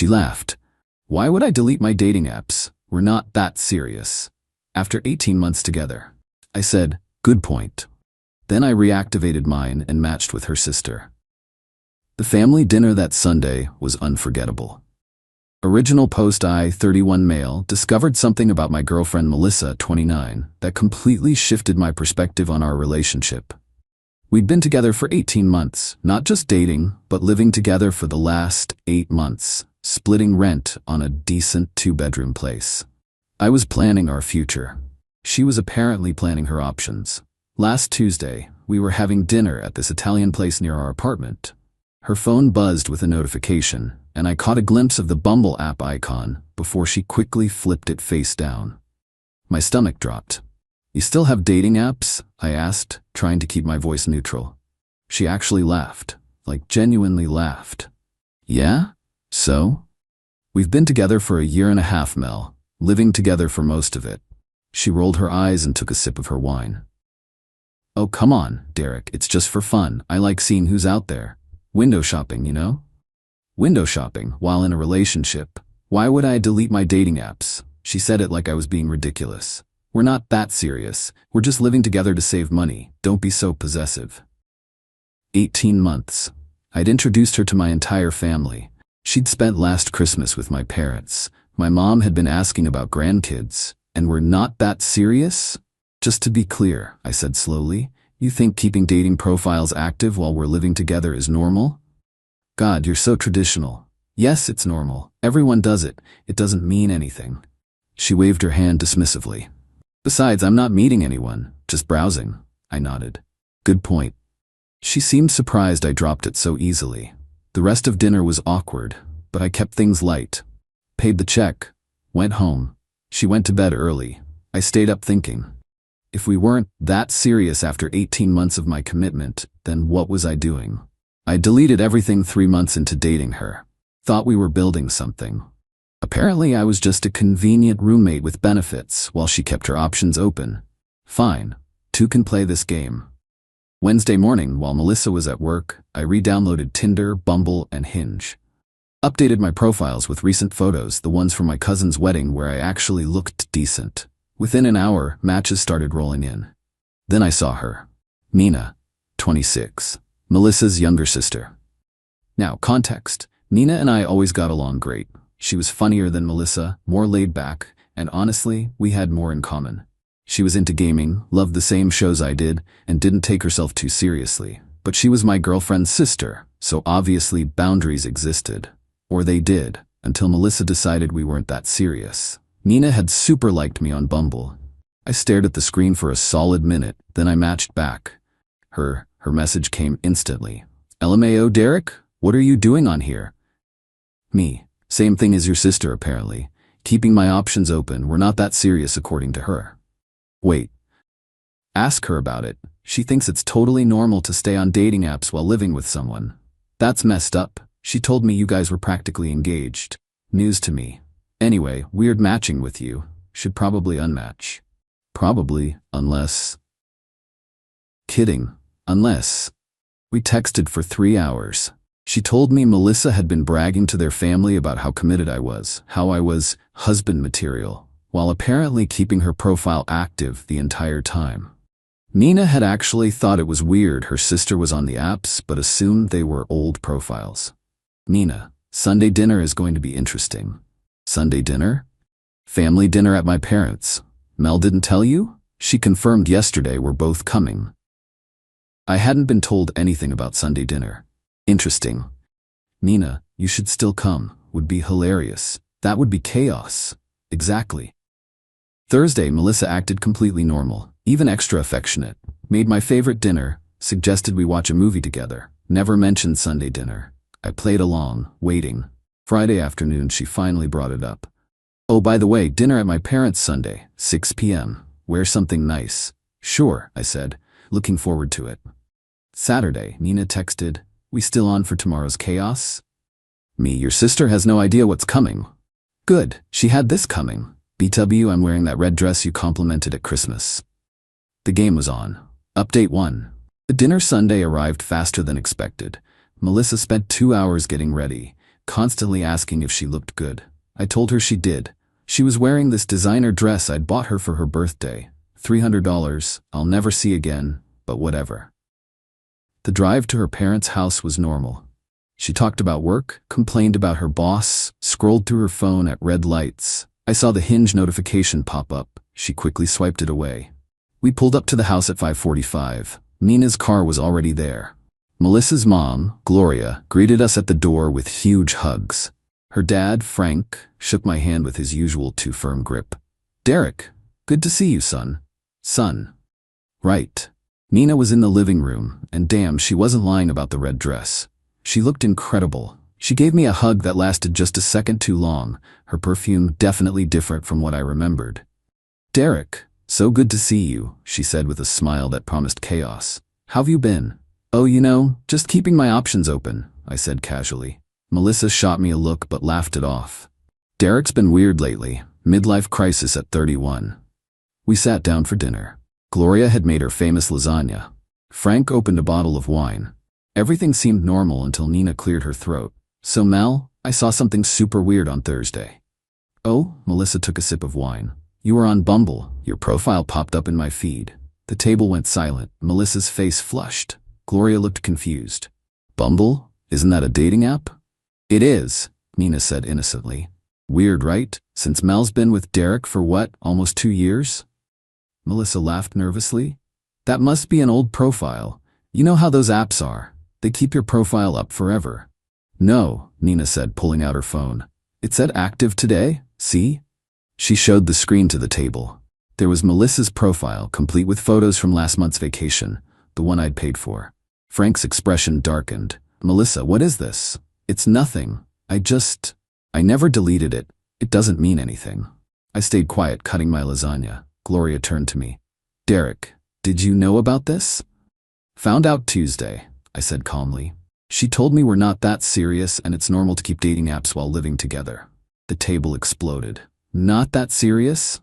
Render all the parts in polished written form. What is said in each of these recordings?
She laughed. Why would I delete my dating apps? We're not that serious. After 18 months together. I said, good point. Then I reactivated mine and matched with her sister. The family dinner that Sunday was unforgettable. Original post I, 31 male, discovered something about my girlfriend Melissa, 29, that completely shifted my perspective on our relationship. We'd been together for 18 months, not just dating, but living together for the last 8 months, splitting rent on a decent 2-bedroom place. I was planning our future. She was apparently planning her options. Last Tuesday, we were having dinner at this Italian place near our apartment. Her phone buzzed with a notification, and I caught a glimpse of the Bumble app icon before she quickly flipped it face down. My stomach dropped. You still have dating apps? I asked, trying to keep my voice neutral. She actually laughed, like genuinely laughed. Yeah? So? We've been together for a year and a half, Mel, living together for most of it. She rolled her eyes and took a sip of her wine. Oh, come on, Derek, it's just for fun. I like seeing who's out there. Window shopping, you know? Window shopping while in a relationship. Why would I delete my dating apps? She said it like I was being ridiculous. We're not that serious. We're just living together to save money. Don't be so possessive. 18 months. I'd introduced her to my entire family. She'd spent last Christmas with my parents. My mom had been asking about grandkids. And we're not that serious? Just to be clear, I said slowly, you think keeping dating profiles active while we're living together is normal? God, you're so traditional. Yes, it's normal. Everyone does it. It doesn't mean anything. She waved her hand dismissively. Besides, I'm not meeting anyone, just browsing. I nodded. Good point. She seemed surprised I dropped it so easily. The rest of dinner was awkward, but I kept things light. Paid the check. Went home. She went to bed early. I stayed up thinking. If we weren't that serious after 18 months of my commitment, then what was I doing? I deleted everything 3 months into dating her. Thought we were building something. Apparently I was just a convenient roommate with benefits while she kept her options open. Fine. Two can play this game. Wednesday morning, while Melissa was at work, I re-downloaded Tinder, Bumble, and Hinge. Updated my profiles with recent photos, the ones from my cousin's wedding where I actually looked decent. Within an hour, matches started rolling in. Then I saw her. Nina, 26. Melissa's younger sister. Now, context. Nina and I always got along great. She was funnier than Melissa, more laid back, and honestly, we had more in common. She was into gaming, loved the same shows I did, and didn't take herself too seriously. But she was my girlfriend's sister, so obviously boundaries existed. Or they did, until Melissa decided we weren't that serious. Nina had super liked me on Bumble. I stared at the screen for a solid minute, then I matched back. Her message came instantly. LMAO, Derek? What are you doing on here? Me. Same thing as your sister, apparently. Keeping my options open, we're not that serious according to her. Wait. Ask her about it. She thinks it's totally normal to stay on dating apps while living with someone. That's messed up. She told me you guys were practically engaged. News to me. Anyway, weird matching with you. Should probably unmatch. Probably, unless... Kidding. Unless... We texted for 3 hours. She told me Melissa had been bragging to their family about how committed I was, how I was husband material, while apparently keeping her profile active the entire time. Nina had actually thought it was weird her sister was on the apps, but assumed they were old profiles. Nina, Sunday dinner is going to be interesting. Sunday dinner? Family dinner at my parents'. Mel didn't tell you? She confirmed yesterday we're both coming. I hadn't been told anything about Sunday dinner. Interesting. Nina, you should still come. Would be hilarious. That would be chaos. Exactly. Thursday, Melissa acted completely normal, even extra affectionate. Made my favorite dinner, suggested we watch a movie together. Never mentioned Sunday dinner. I played along, waiting. Friday afternoon, she finally brought it up. Oh, by the way, dinner at my parents' Sunday, 6 p.m. Wear something nice. Sure, I said, looking forward to it. Saturday, Nina texted, we still on for tomorrow's chaos? Me, your sister has no idea what's coming. Good, she had this coming. BW, I'm wearing that red dress you complimented at Christmas. The game was on. Update 1. The dinner Sunday arrived faster than expected. Melissa spent 2 hours getting ready, constantly asking if she looked good. I told her she did. She was wearing this designer dress I'd bought her for her birthday. $300, I'll never see again, but whatever. The drive to her parents' house was normal. She talked about work, complained about her boss, scrolled through her phone at red lights. I saw the Hinge notification pop up. She quickly swiped it away. We pulled up to the house at 5:45. Nina's car was already there. Melissa's mom, Gloria, greeted us at the door with huge hugs. Her dad, Frank, shook my hand with his usual too firm grip. "Derek, good to see you, son." Son. Right. Nina was in the living room, and damn, she wasn't lying about the red dress. She looked incredible. She gave me a hug that lasted just a second too long, her perfume definitely different from what I remembered. "Derek, so good to see you," she said with a smile that promised chaos. "How've you been?" "Oh, just keeping my options open," I said casually. Melissa shot me a look but laughed it off. "Derek's been weird lately, midlife crisis at 31. We sat down for dinner. Gloria had made her famous lasagna. Frank opened a bottle of wine. Everything seemed normal until Nina cleared her throat. "So Mel, I saw something super weird on Thursday." "Oh?" Melissa took a sip of wine. "You were on Bumble. Your profile popped up in my feed." The table went silent. Melissa's face flushed. Gloria looked confused. "Bumble? Isn't that a dating app?" "It is," Nina said innocently. "Weird, right? Since Mel's been with Derek for what, almost 2 years?" Melissa laughed nervously. "That must be an old profile. You know how those apps are. They keep your profile up forever." "No," Nina said, pulling out her phone. "It said active today, see?" She showed the screen to the table. There was Melissa's profile, complete with photos from last month's vacation, the one I'd paid for. Frank's expression darkened. "Melissa, what is this?" "It's nothing. I never deleted it. It doesn't mean anything." I stayed quiet, cutting my lasagna. Gloria turned to me. "Derek, did you know about this?" "Found out Tuesday," I said calmly. "She told me we're not that serious and it's normal to keep dating apps while living together." The table exploded. "Not that serious?"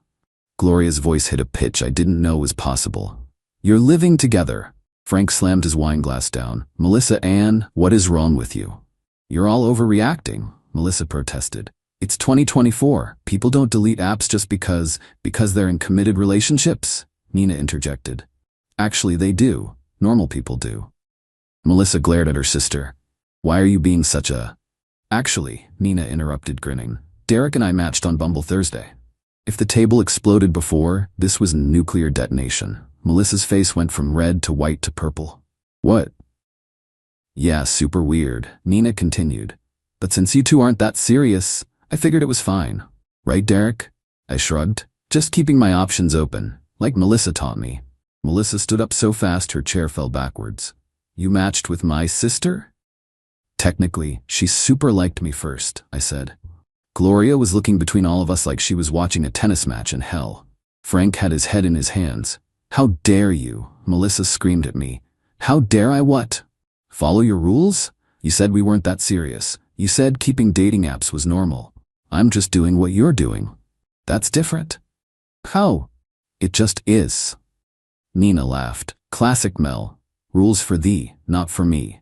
Gloria's voice hit a pitch I didn't know was possible. "You're living together." Frank slammed his wine glass down. "Melissa Ann, what is wrong with you?" "You're all overreacting," Melissa protested. "It's 2024. People don't delete apps just because they're in committed relationships," Nina interjected. "Actually, they do. Normal people do." Melissa glared at her sister. "Why are you being such a—" "Actually," Nina interrupted, grinning. "Derek and I matched on Bumble Thursday." If the table exploded before, this was nuclear detonation. Melissa's face went from red to white to purple. "What?" "Yeah, super weird," Nina continued. "But since you two aren't that serious, I figured it was fine. Right, Derek?" I shrugged. "Just keeping my options open, like Melissa taught me." Melissa stood up so fast her chair fell backwards. "You matched with my sister?" "Technically, she super liked me first," I said. Gloria was looking between all of us like she was watching a tennis match in hell. Frank had his head in his hands. "How dare you?" Melissa screamed at me. "How dare I what?" "Follow your rules? You said we weren't that serious. You said keeping dating apps was normal. I'm just doing what you're doing. That's different." "How?" "It just is." Nina laughed. "Classic Mel. Rules for thee, not for me."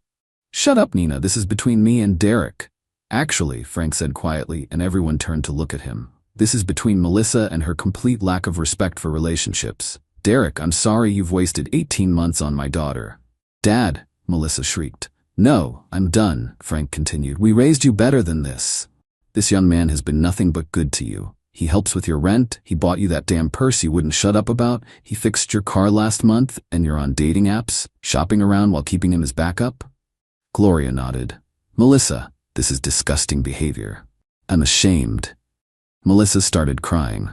"Shut up, Nina. This is between me and Derek." "Actually," Frank said quietly, and everyone turned to look at him. "This is between Melissa and her complete lack of respect for relationships. Derek, I'm sorry you've wasted 18 months on my daughter." "Dad," Melissa shrieked. "No, I'm done," Frank continued. "We raised you better than this. This young man has been nothing but good to you. He helps with your rent, he bought you that damn purse you wouldn't shut up about, he fixed your car last month, and you're on dating apps, shopping around while keeping him as backup?" Gloria nodded. "Melissa, this is disgusting behavior. I'm ashamed." Melissa started crying.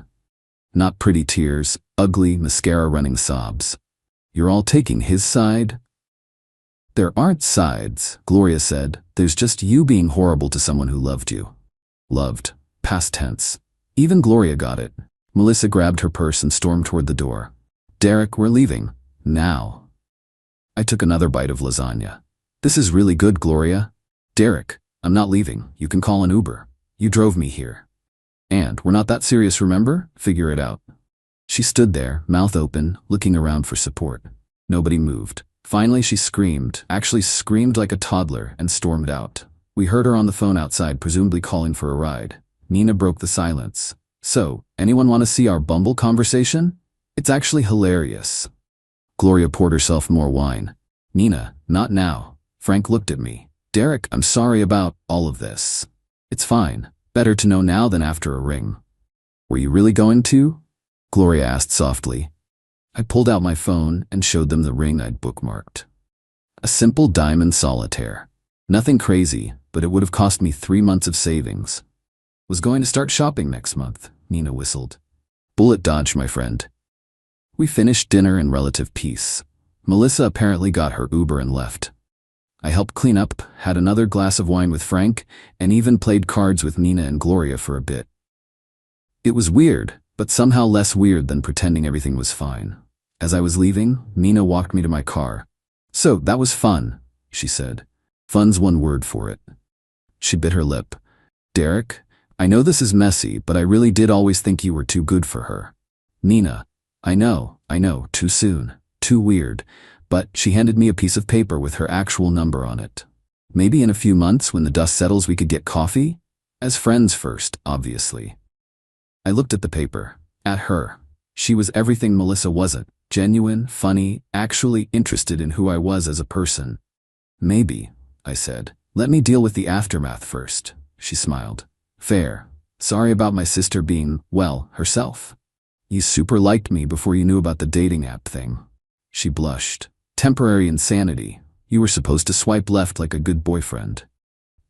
Not pretty tears, ugly, mascara-running sobs. "You're all taking his side?" "There aren't sides," Gloria said. "There's just you being horrible to someone who loved you." Loved. Past tense. Even Gloria got it. Melissa grabbed her purse and stormed toward the door. "Derek, we're leaving. Now." I took another bite of lasagna. "This is really good, Gloria." "Derek, I'm not leaving. You can call an Uber. You drove me here. And we're not that serious, remember? Figure it out." She stood there, mouth open, looking around for support. Nobody moved. Finally she screamed, actually screamed like a toddler, and stormed out. We heard her on the phone outside, presumably calling for a ride. Nina broke the silence. So, anyone want to see our Bumble conversation? It's actually hilarious. Gloria poured herself more wine. Nina, not now. Frank looked at me. Derek, I'm sorry about all of this. It's fine. Better to know now than after a ring. Were you really going to? Gloria asked softly. I pulled out my phone and showed them the ring I'd bookmarked. A simple diamond solitaire. Nothing crazy, but it would have cost me 3 months of savings. Was going to start shopping next month, Nina whistled. Bullet dodged, my friend. We finished dinner in relative peace. Melissa apparently got her Uber and left. I helped clean up, had another glass of wine with Frank, and even played cards with Nina and Gloria for a bit. It was weird, but somehow less weird than pretending everything was fine. As I was leaving, Nina walked me to my car. So, that was fun, she said. Fun's one word for it. She bit her lip. Derek, I know this is messy, but I really did always think you were too good for her. Nina, I know, too soon, too weird, but she handed me a piece of paper with her actual number on it. Maybe in a few months when the dust settles we could get coffee? As friends first, obviously. I looked at the paper, at her. She was everything Melissa wasn't, genuine, funny, actually interested in who I was as a person. Maybe, I said. Let me deal with the aftermath first, she smiled. Fair. Sorry about my sister being, well, herself. You super liked me before you knew about the dating app thing. She blushed. Temporary insanity. You were supposed to swipe left like a good boyfriend.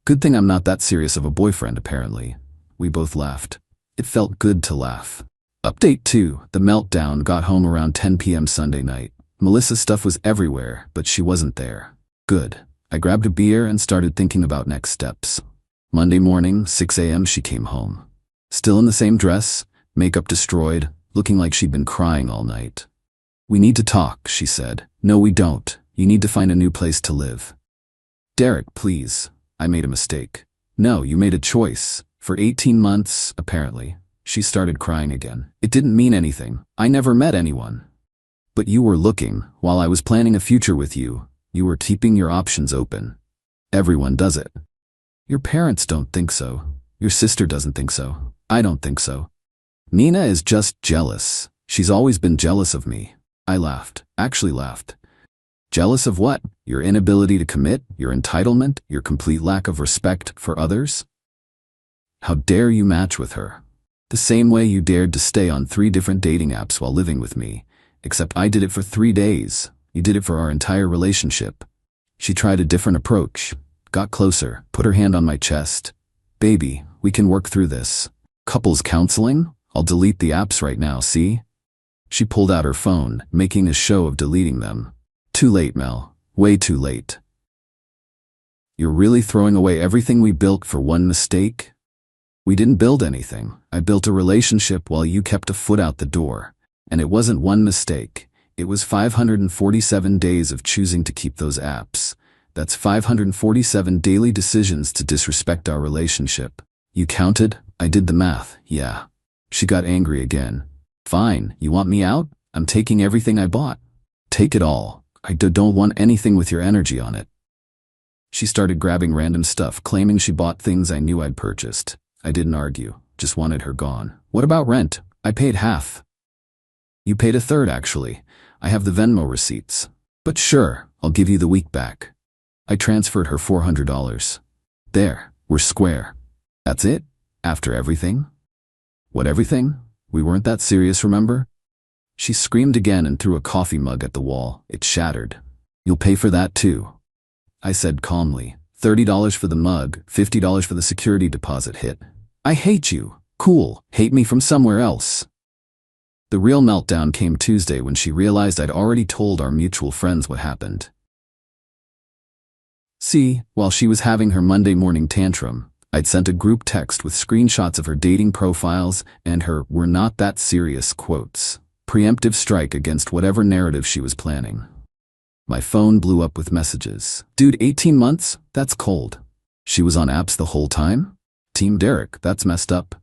Good thing I'm not that serious of a boyfriend, apparently. We both laughed. It felt good to laugh. Update 2. The meltdown. Got home around 10 p.m. Sunday night. Melissa's stuff was everywhere, but she wasn't there. Good. I grabbed a beer and started thinking about next steps. Monday morning, 6 a.m. she came home. Still in the same dress, makeup destroyed, looking like she'd been crying all night. We need to talk, she said. No, we don't. You need to find a new place to live. Derek, please. I made a mistake. No, you made a choice. For 18 months, apparently. She started crying again. It didn't mean anything. I never met anyone. But you were looking. While I was planning a future with you, you were keeping your options open. Everyone does it. Your parents don't think so. Your sister doesn't think so. I don't think so. Nina is just jealous. She's always been jealous of me. I laughed. Actually laughed. Jealous of what? Your inability to commit? Your entitlement? Your complete lack of respect for others? How dare you match with her? The same way you dared to stay on 3 different dating apps while living with me. Except I did it for 3 days. You did it for our entire relationship. She tried a different approach. Got closer, put her hand on my chest. Baby, we can work through this. Couples counseling? I'll delete the apps right now, see? She pulled out her phone, making a show of deleting them. Too late, Mel. Way too late. You're really throwing away everything we built for one mistake? We didn't build anything. I built a relationship while you kept a foot out the door. And it wasn't one mistake. It was 547 days of choosing to keep those apps. That's 547 daily decisions to disrespect our relationship. You counted? I did the math, yeah. She got angry again. Fine, you want me out? I'm taking everything I bought. Take it all. I don't want anything with your energy on it. She started grabbing random stuff, claiming she bought things I knew I'd purchased. I didn't argue, just wanted her gone. What about rent? I paid half. You paid a third, actually. I have the Venmo receipts. But sure, I'll give you the week back. I transferred her $400. There, we're square. That's it? After everything? What everything? We weren't that serious, remember? She screamed again and threw a coffee mug at the wall. It shattered. You'll pay for that too. I said calmly. $30 for the mug, $50 for the security deposit hit. I hate you. Cool. Hate me from somewhere else. The real meltdown came Tuesday when she realized I'd already told our mutual friends what happened. See, while she was having her Monday morning tantrum, I'd sent a group text with screenshots of her dating profiles and her "we're not that serious" quotes. Preemptive strike against whatever narrative she was planning. My phone blew up with messages. Dude, 18 months? That's cold. She was on apps the whole time? Team Derek, that's messed up.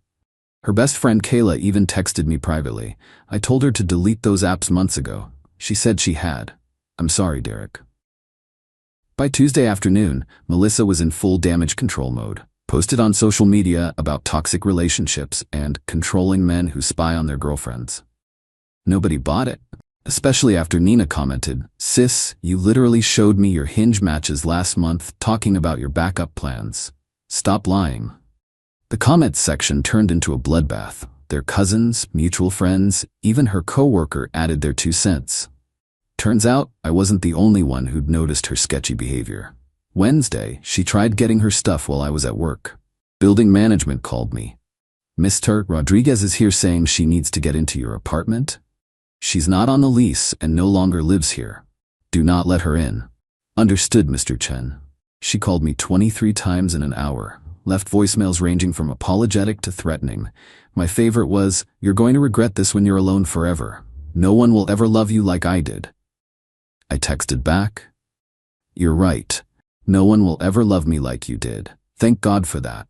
Her best friend Kayla even texted me privately. I told her to delete those apps months ago. She said she had. I'm sorry, Derek. By Tuesday afternoon, Melissa was in full damage control mode. Posted on social media about toxic relationships and controlling men who spy on their girlfriends. Nobody bought it, especially after Nina commented, "Sis, you literally showed me your Hinge matches last month talking about your backup plans. Stop lying." The comments section turned into a bloodbath. Their cousins, mutual friends, even her coworker added their 2 cents. Turns out, I wasn't the only one who'd noticed her sketchy behavior. Wednesday, she tried getting her stuff while I was at work. Building management called me. "Mr. Rodriguez is here saying she needs to get into your apartment. She's not on the lease and no longer lives here. Do not let her in." "Understood, Mr. Chen." She called me 23 times in an hour, left voicemails ranging from apologetic to threatening. My favorite was, "You're going to regret this when you're alone forever. No one will ever love you like I did." I texted back, "You're right. No one will ever love me like you did. Thank God for that."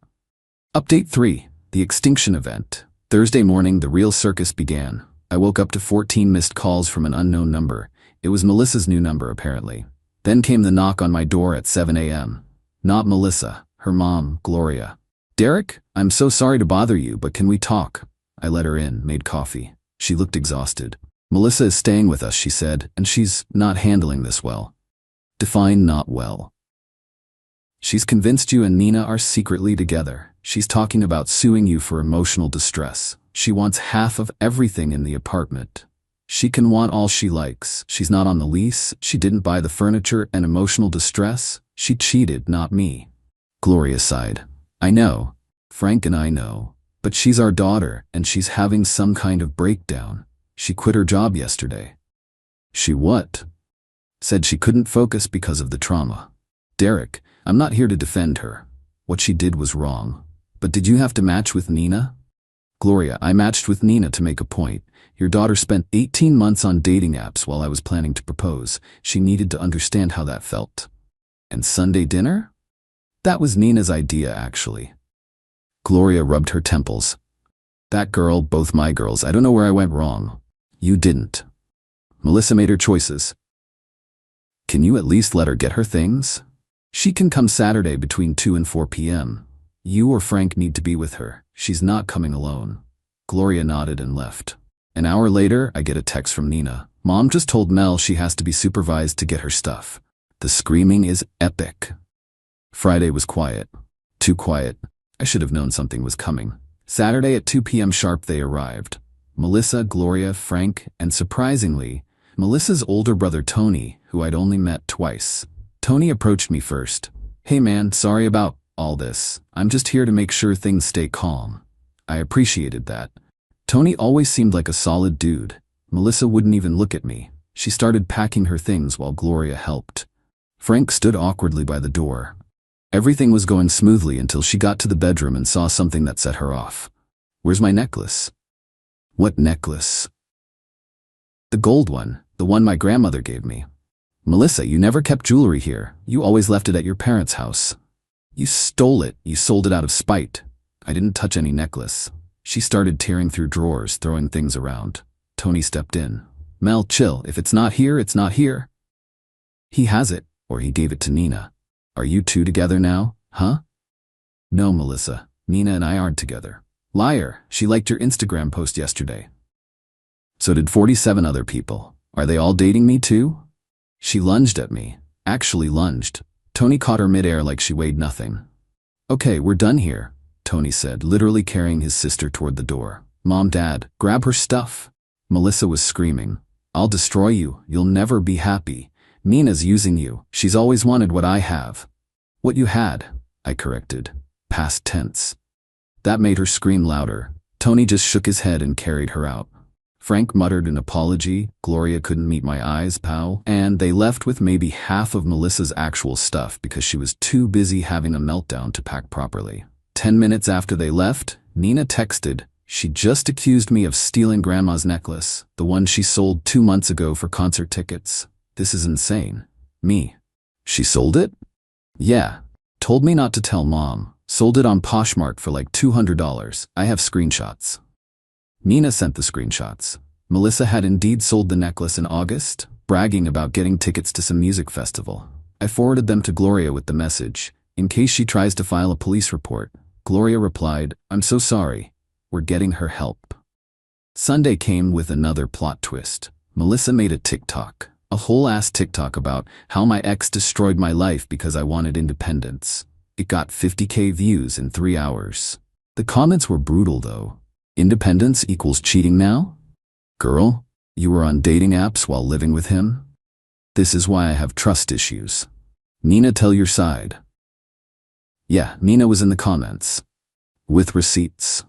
Update 3. The extinction event. Thursday morning, the real circus began. I woke up to 14 missed calls from an unknown number. It was Melissa's new number, apparently. Then came the knock on my door at 7 a.m. Not Melissa, her mom, Gloria. "Derek, I'm so sorry to bother you, but can we talk?" I let her in, made coffee. She looked exhausted. "Melissa is staying with us," she said, "and she's not handling this well." Define not well. "She's convinced you and Nina are secretly together. She's talking about suing you for emotional distress. She wants half of everything in the apartment. She can want all she likes. She's not on the lease. She didn't buy the furniture and emotional distress. She cheated, not me." Gloria sighed. "I know. Frank and I know. But she's our daughter, and she's having some kind of breakdown. She quit her job yesterday." "She what?" "Said she couldn't focus because of the trauma." "Derek, I'm not here to defend her. What she did was wrong. But did you have to match with Nina?" "Gloria, I matched with Nina to make a point. Your daughter spent 18 months on dating apps while I was planning to propose. She needed to understand how that felt." "And Sunday dinner?" "That was Nina's idea, actually." Gloria rubbed her temples. "That girl, both my girls, I don't know where I went wrong." "You didn't. Melissa made her choices. Can you at least let her get her things? She can come Saturday between 2 and 4 p.m. You or Frank need to be with her. She's not coming alone." Gloria nodded and left. An hour later, I get a text from Nina. "Mom just told Mel she has to be supervised to get her stuff. The screaming is epic." Friday was quiet. Too quiet. I should have known something was coming. Saturday at 2 p.m. sharp they arrived. Melissa, Gloria, Frank, and surprisingly, Melissa's older brother Tony, who I'd only met twice. Tony approached me first. "Hey man, sorry about all this. I'm just here to make sure things stay calm." I appreciated that. Tony always seemed like a solid dude. Melissa wouldn't even look at me. She started packing her things while Gloria helped. Frank stood awkwardly by the door. Everything was going smoothly until she got to the bedroom and saw something that set her off. "Where's my necklace?" "What necklace?" "The gold one, the one my grandmother gave me." "Melissa, you never kept jewelry here. You always left it at your parents' house." "You stole it. You sold it out of spite." "I didn't touch any necklace." She started tearing through drawers, throwing things around. Tony stepped in. "Mel, chill. If it's not here, it's not here." "He has it, or he gave it to Nina." "Are you two together now, huh?" "No, Melissa. Nina and I aren't together." "Liar. She liked your Instagram post yesterday." "So did 47 other people. Are they all dating me too?" She lunged at me. Actually lunged. Tony caught her midair like she weighed nothing. "Okay, we're done here," Tony said, literally carrying his sister toward the door. "Mom, Dad, grab her stuff." Melissa was screaming. "I'll destroy you. You'll never be happy. Nina's using you. She's always wanted what I have." "What you had," I corrected. Past tense. That made her scream louder. Tony just shook his head and carried her out. Frank muttered an apology, Gloria couldn't meet my eyes, pal, and they left with maybe half of Melissa's actual stuff because she was too busy having a meltdown to pack properly. 10 minutes after they left, Nina texted, "She just accused me of stealing Grandma's necklace, the one she sold 2 months ago for concert tickets. This is insane." Me. "She sold it?" "Yeah. Told me not to tell Mom. Sold it on Poshmark for like $200. I have screenshots." Nina sent the screenshots. Melissa had indeed sold the necklace in August, bragging about getting tickets to some music festival. I forwarded them to Gloria with the message, in case she tries to file a police report. Gloria replied, "I'm so sorry. We're getting her help." Sunday came with another plot twist. Melissa made a TikTok, a whole-ass TikTok about how my ex destroyed my life because I wanted independence. It got 50K views in 3 hours. The comments were brutal though. Independence equals cheating now? Girl, you were on dating apps while living with him? This is why I have trust issues. Nina, tell your side. Yeah, Nina was in the comments. With receipts.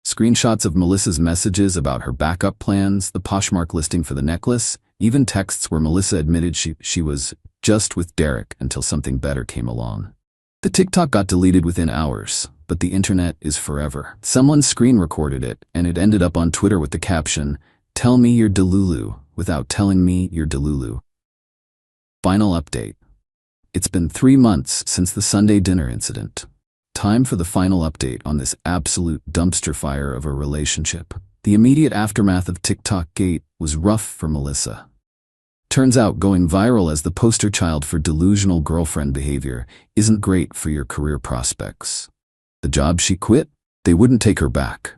Screenshots of Melissa's messages about her backup plans, the Poshmark listing for the necklace, even texts where Melissa admitted she was just with Derek until something better came along. The TikTok got deleted within hours, but the internet is forever. Someone screen recorded it, and it ended up on Twitter with the caption, "Tell me you're Delulu without telling me you're Delulu." Final update. It's been 3 months since the Sunday dinner incident. Time for the final update on this absolute dumpster fire of a relationship. The immediate aftermath of TikTok Gate was rough for Melissa. Turns out going viral as the poster child for delusional girlfriend behavior isn't great for your career prospects. The job she quit? They wouldn't take her back.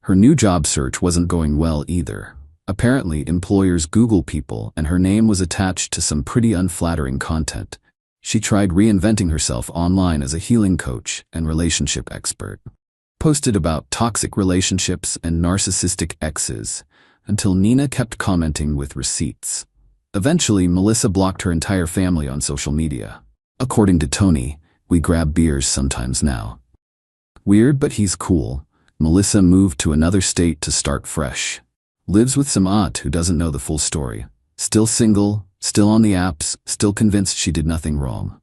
Her new job search wasn't going well either. Apparently, employers Google people, and her name was attached to some pretty unflattering content. She tried reinventing herself online as a healing coach and relationship expert. Posted about toxic relationships and narcissistic exes, until Nina kept commenting with receipts. Eventually, Melissa blocked her entire family on social media. According to Tony, "We grab beers sometimes now." Weird, but he's cool. Melissa moved to another state to start fresh. Lives with some aunt who doesn't know the full story. Still single, still on the apps, still convinced she did nothing wrong.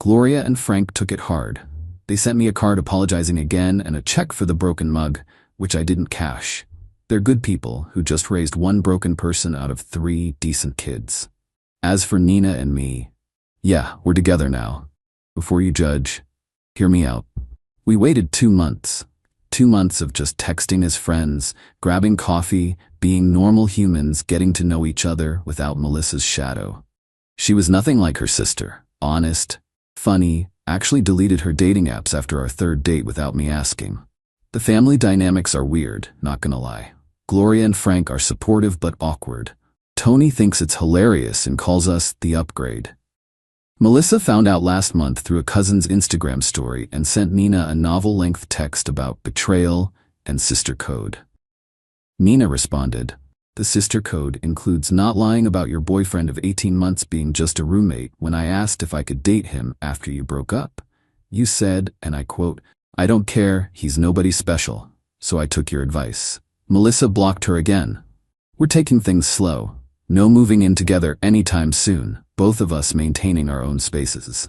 Gloria and Frank took it hard. They sent me a card apologizing again and a check for the broken mug, which I didn't cash. They're good people who just raised one broken person out of 3 decent kids. As for Nina and me, yeah, we're together now. Before you judge, hear me out. We waited 2 months. 2 months of just texting as friends, grabbing coffee, being normal humans, getting to know each other without Melissa's shadow. She was nothing like her sister. Honest, funny, actually deleted her dating apps after our 3rd date without me asking. The family dynamics are weird, not gonna lie. Gloria and Frank are supportive but awkward. Tony thinks it's hilarious and calls us the upgrade. Melissa found out last month through a cousin's Instagram story and sent Nina a novel-length text about betrayal and sister code. Nina responded, "The sister code includes not lying about your boyfriend of 18 months being just a roommate when I asked if I could date him after you broke up. You said, and I quote, 'I don't care, he's nobody special, so I took your advice.'" Melissa blocked her again. "We're taking things slow. No moving in together anytime soon, both of us maintaining our own spaces."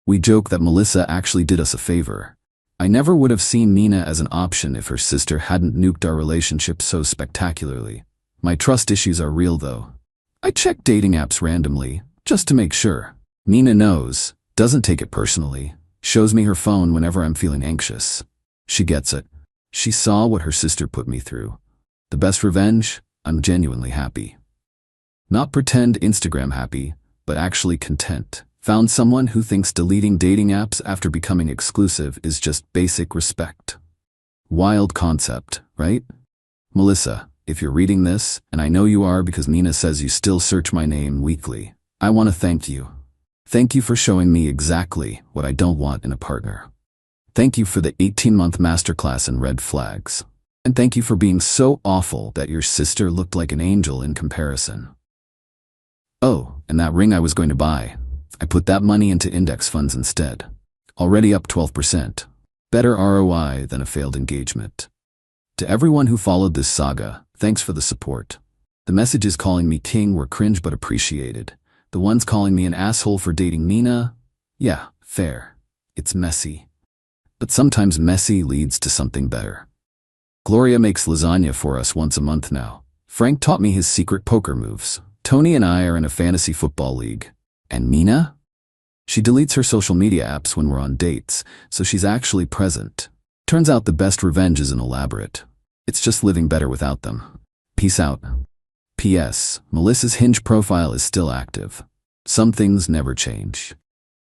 We joke that Melissa actually did us a favor. I never would have seen Nina as an option if her sister hadn't nuked our relationship so spectacularly. My trust issues are real though. I check dating apps randomly, just to make sure. Nina knows, doesn't take it personally, shows me her phone whenever I'm feeling anxious. She gets it. She saw what her sister put me through. The best revenge? I'm genuinely happy. Not pretend Instagram happy, but actually content. Found someone who thinks deleting dating apps after becoming exclusive is just basic respect. Wild concept, right? Melissa, if you're reading this, and I know you are because Nina says you still search my name weekly, I want to thank you. Thank you for showing me exactly what I don't want in a partner. Thank you for the 18-month masterclass in red flags. And thank you for being so awful that your sister looked like an angel in comparison. Oh, and that ring I was going to buy. I put that money into index funds instead. Already up 12%. Better ROI than a failed engagement. To everyone who followed this saga, thanks for the support. The messages calling me king were cringe but appreciated. The ones calling me an asshole for dating Nina? Yeah, fair. It's messy. But sometimes messy leads to something better. Gloria makes lasagna for us once a month now. Frank taught me his secret poker moves. Tony and I are in a fantasy football league. And Nina? She deletes her social media apps when we're on dates, so she's actually present. Turns out the best revenge isn't elaborate. It's just living better without them. Peace out. P.S. Melissa's Hinge profile is still active. Some things never change.